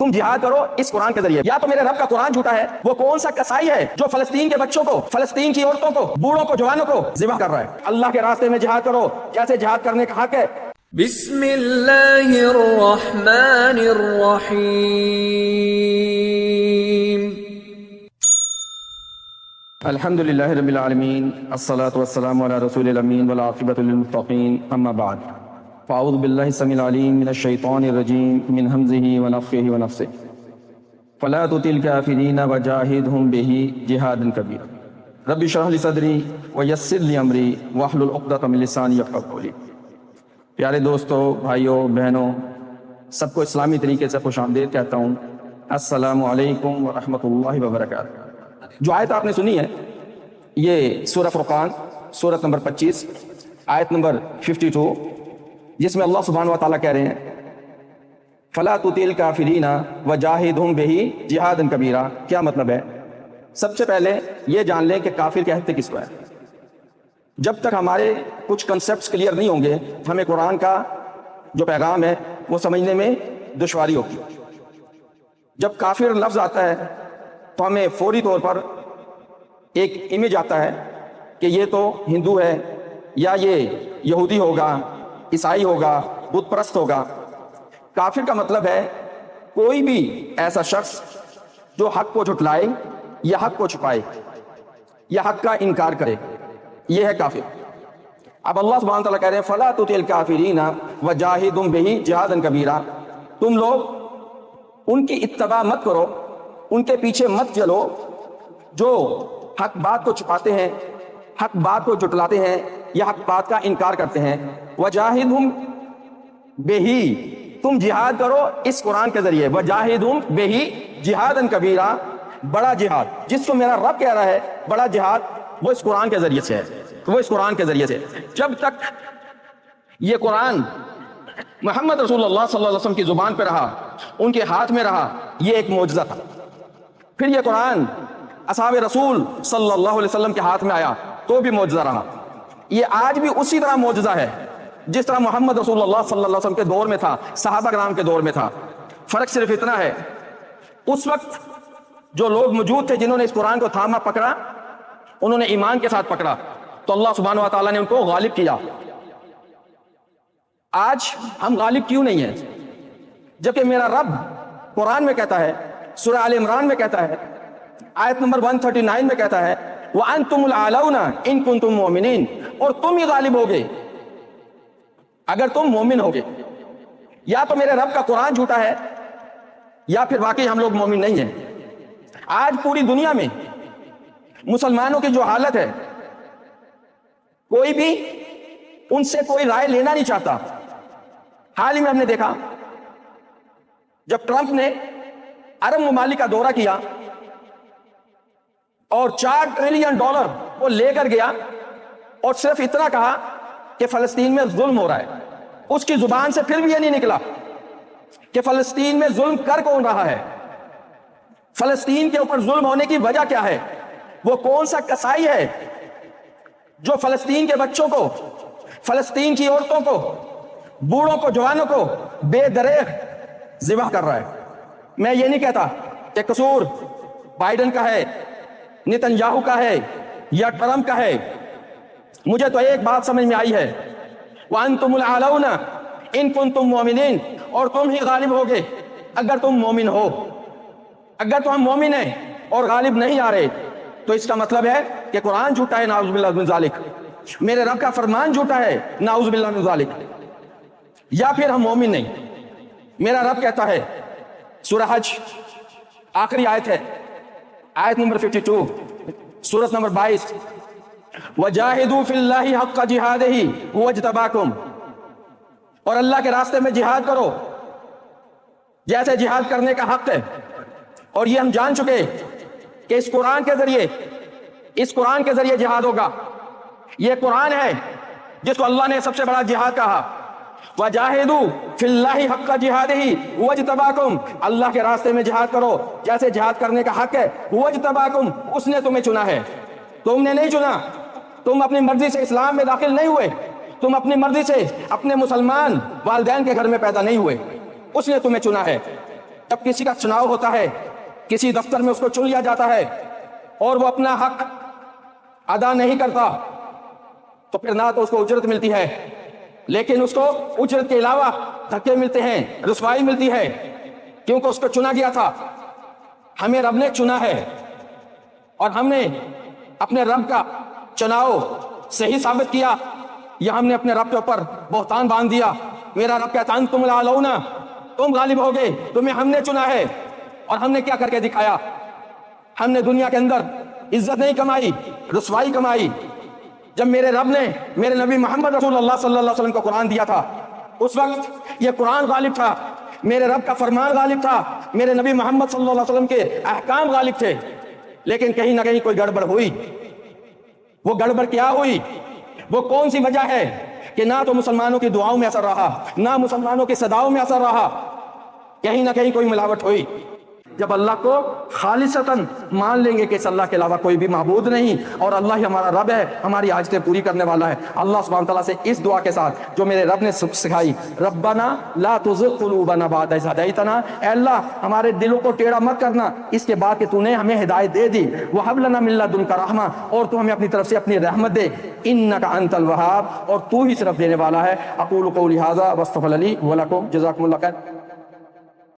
تم جہاد کرو اس قرآن کے ذریعے. یا تو میرے رب کا قرآن جھوٹا ہے. وہ کون سا کسائی ہے جو فلسطین کے بچوں کو، فلسطین کی عورتوں کو، بوڑھوں کو، جوانوں کو ذبح کر رہا ہے؟ اللہ کے راستے میں جہاد کرو جیسے جہاد کرنے کا حق ہے. بسم اللہ الرحمن الرحیم. الحمد للہ رب العالمین، الصلاة والسلام علی رسول الامین والعاقبۃ للمتقین، اما بعد. فاعوذ باللہ السمیع العلیم من الشیطان الرجیم من ہمزہ ونفخہ ونفثہ. فلا تطع الکافرین وجاہدہم بہ جہادا کبیرا. رب اشرح لی صدری ویسر لی امری واحلل عقدۃ من لسانی یفقہوا قولی. پیارے دوستو، بھائیوں، بہنوں، سب کو اسلامی طریقے سے خوش آمدید کہتا ہوں. السلام علیکم ورحمۃ اللہ وبرکاتہ. جو آیت آپ نے سنی ہے یہ سورہ فرقان، سورت نمبر 25، آیت نمبر 52، جس میں اللہ سبحانہ وتعالیٰ کہہ رہے ہیں فَلَا تُطِعِ الْكَافِرِينَ وَجَاهِدْهُمْ بِهِ جِهَادًا كَبِيرًا. کیا مطلب ہے؟ سب سے پہلے یہ جان لیں کہ کافر کہتے کس کو ہے. جب تک ہمارے کچھ کنسیپٹس کلیئر نہیں ہوں گے ہمیں قرآن کا جو پیغام ہے وہ سمجھنے میں دشواری ہوگی. جب کافر لفظ آتا ہے تو ہمیں فوری طور پر ایک امیج آتا ہے کہ یہ تو ہندو ہے، یا یہ یہودی ہوگا، عیسائی ہوگا، بت پرست ہوگا. کافر کا مطلب ہے کوئی بھی ایسا شخص جو حق کو جھٹلائے یا حق کو چھپائے یا حق کا انکار کرے، یہ ہے کافر. اب اللہ سبحانہ وتعالیٰ کہہ رہے ہیں فَلَا تُطِعِ الْكَافِرِينَ وَجَاهِدْهُمْ بِهِ جِهَادًا كَبِيرًا. تم لوگ ان کی اتباع مت کرو، ان کے پیچھے مت چلو جو حق بات کو چھپاتے ہیں، حق بات کو جھٹلاتے ہیں یا حق بات کا انکار کرتے ہیں. وَجَاهِدْهُمْ بِهِ، تم جہاد کرو اس قرآن کے ذریعے. وَجَاهِدْهُمْ بِهِ جِهَادًا كَبِيرًا، بڑا جہاد جس کو میرا رب کہہ رہا ہے بڑا جہاد، وہ اس قرآن کے ذریعے سے ہے، وہ اس قرآن کے ذریعے سے. جب تک یہ قرآن محمد رسول اللہ صلی اللہ علیہ وسلم کی زبان پہ رہا، ان کے ہاتھ میں رہا، یہ ایک معجزہ تھا. پھر یہ قرآن اصحاب رسول صلی اللہ علیہ وسلم کے ہاتھ میں آیا تو بھی معجزہ رہا. یہ آج بھی اسی طرح معجزہ ہے جس طرح محمد رسول اللہ صلی اللہ علیہ وسلم کے دور میں تھا، صحابہ کرام کے دور میں تھا. فرق صرف اتنا ہے اس وقت جو لوگ موجود تھے جنہوں نے اس قرآن کو تھاما پکڑا، انہوں نے ایمان کے ساتھ پکڑا تو اللہ سبحانہ وتعالیٰ نے ان کو غالب کیا. آج ہم غالب کیوں نہیں ہیں؟ جبکہ میرا رب قرآن میں کہتا ہے، سورہ آل عمران میں کہتا ہے، آیت نمبر 139 میں کہتا ہے وَأَنْتُمُ الْأَعْلَوْنَ إِن كُنتُم مُؤْمِنِينَ، اور تم ہی غالب ہوگے اگر تم مومن ہوگے. یا تو میرے رب کا قرآن جھوٹا ہے یا پھر واقعی ہم لوگ مومن نہیں ہیں. آج پوری دنیا میں مسلمانوں کی جو حالت ہے، کوئی بھی ان سے کوئی رائے لینا نہیں چاہتا. حال ہی میں ہم نے دیکھا جب ٹرمپ نے عرب ممالک کا دورہ کیا اور $4 ٹریلین وہ لے کر گیا اور صرف اتنا کہا کہ فلسطین میں ظلم ہو رہا ہے. اس کی زبان سے پھر بھی یہ نہیں نکلا کہ فلسطین میں ظلم کر کون رہا ہے، فلسطین کے اوپر ظلم ہونے کی وجہ کیا ہے، وہ کون سا کسائی ہے جو فلسطین کے بچوں کو، فلسطین کی عورتوں کو، بوڑھوں کو، جوانوں کو بے دریغ ذبح کر رہا ہے. میں یہ نہیں کہتا کہ قصور بائیڈن کا ہے، نیتن یاہو کا ہے یا ٹرمپ کا ہے. مجھے تو ایک بات سمجھ میں آئی ہے وَأَنْتُمُ الْأَعْلَوْنَ إِن كُنتُم مُؤْمِنِينَ، اور تم ہی غالب ہوگے اگر تم مومن ہو. اگر تو ہم مومن ہیں اور غالب نہیں آ رہے تو اس کا مطلب ہے کہ قرآن جھوٹا ہے، نعوذ باللہ من ذالک، میرے رب کا فرمان جھوٹا ہے، نعوذ باللہ من ذالک، یا پھر ہم مومن نہیں. میرا رب کہتا ہے سورہ حج آخری آیت ہے، آیت نمبر 52، سورت نمبر 22، وَجَاهِدُوا فِي اللَّهِ حَقَّ جِهَادِهِ هُوَ اجْتَبَاكُمْ، اور اللہ کے راستے میں جہاد کرو جیسے جہاد کرنے کا حق ہے. اور یہ ہم جان چکے کہ اس قرآن کے ذریعے جہاد ہوگا. یہ قرآن ہے جس کو اللہ نے سب سے بڑا جہاد کہا، وَجَاهِدُوا فِي اللَّهِ حَقَّ جِهَادِهِ هُوَ اجْتَبَاكُمْ، اللہ کے راستے میں جہاد کرو جیسے جہاد کرنے کا حق ہے. هُوَ اجْتَبَاكُمْ، اس نے تمہیں چنا ہے، تم نے نہیں چنا. تم اپنی مرضی سے اسلام میں داخل نہیں ہوئے، تم اپنی مرضی سے اپنے مسلمان والدین کے گھر میں پیدا نہیں ہوئے، اس نے تمہیں چنا ہے. جب کسی کا چناؤ ہوتا ہے، کسی دفتر میں اس کو چن لیا جاتا ہے اور وہ اپنا حق ادا نہیں کرتا تو پھر نہ تو اس کو اجرت ملتی ہے، لیکن اس کو اجرت کے علاوہ دھکے ملتے ہیں، رسوائی ملتی ہے، کیونکہ اس کو چنا گیا تھا۔ ہمیں رب نے چنا ہے اور ہم نے اپنے رب کا چناؤ صحیح ثابت کیا، یا ہم نے اپنے رب کے اوپر بہتان باندھ دیا۔ میرا رب کہتا ہے تم العلون، تم غالب ہوگے، تمہیں ہم نے چنا ہے۔ اور ہم نے کیا کر کے دکھایا؟ ہم نے دنیا کے اندر عزت نہیں کمائی، رسوائی کمائی۔ جب میرے رب نے میرے نبی محمد رسول اللہ صلی اللہ علیہ وسلم کو قرآن دیا تھا، اس وقت یہ قرآن غالب تھا، میرے رب کا فرمان غالب تھا، میرے نبی محمد صلی اللہ علیہ وسلم کے احکام غالب تھے، لیکن کہیں نہ کہیں کوئی گڑبڑ ہوئی۔ وہ گڑبڑ کیا ہوئی؟ وہ کون سی وجہ ہے کہ نہ تو مسلمانوں کی دعاؤں میں اثر رہا، نہ مسلمانوں کی صداؤں میں اثر رہا، کہیں نہ کہیں کوئی ملاوٹ ہوئی۔ جب اللہ کو خالصتاً مان لیں گے کہ اس اللہ کے علاوہ کوئی بھی معبود نہیں اور اللہ ہی ہمارا رب ہے، ہماری حاجتیں پوری کرنے والا ہے، اللہ سبحانہ تعالیٰ سے اس دعا کے ساتھ جو میرے رب نے سکھائی، ربنا لا تزغ قلوبنا بعد اذ ہدیتنا، اے اللہ ہمارے دلوں کو ٹیڑھا مت کرنا اس کے بعد کہ تو نے ہمیں ہدایت دے دی، وہب لنا من لدنک رحمہ، اور تو ہمیں اپنی طرف سے اپنی رحمت دے، انک انت الوہاب، اور تو ہی صرف دینے والا ہے۔ اقول قولی ھذا واستغفر لی ولکم، جزاکم اللہ خیر۔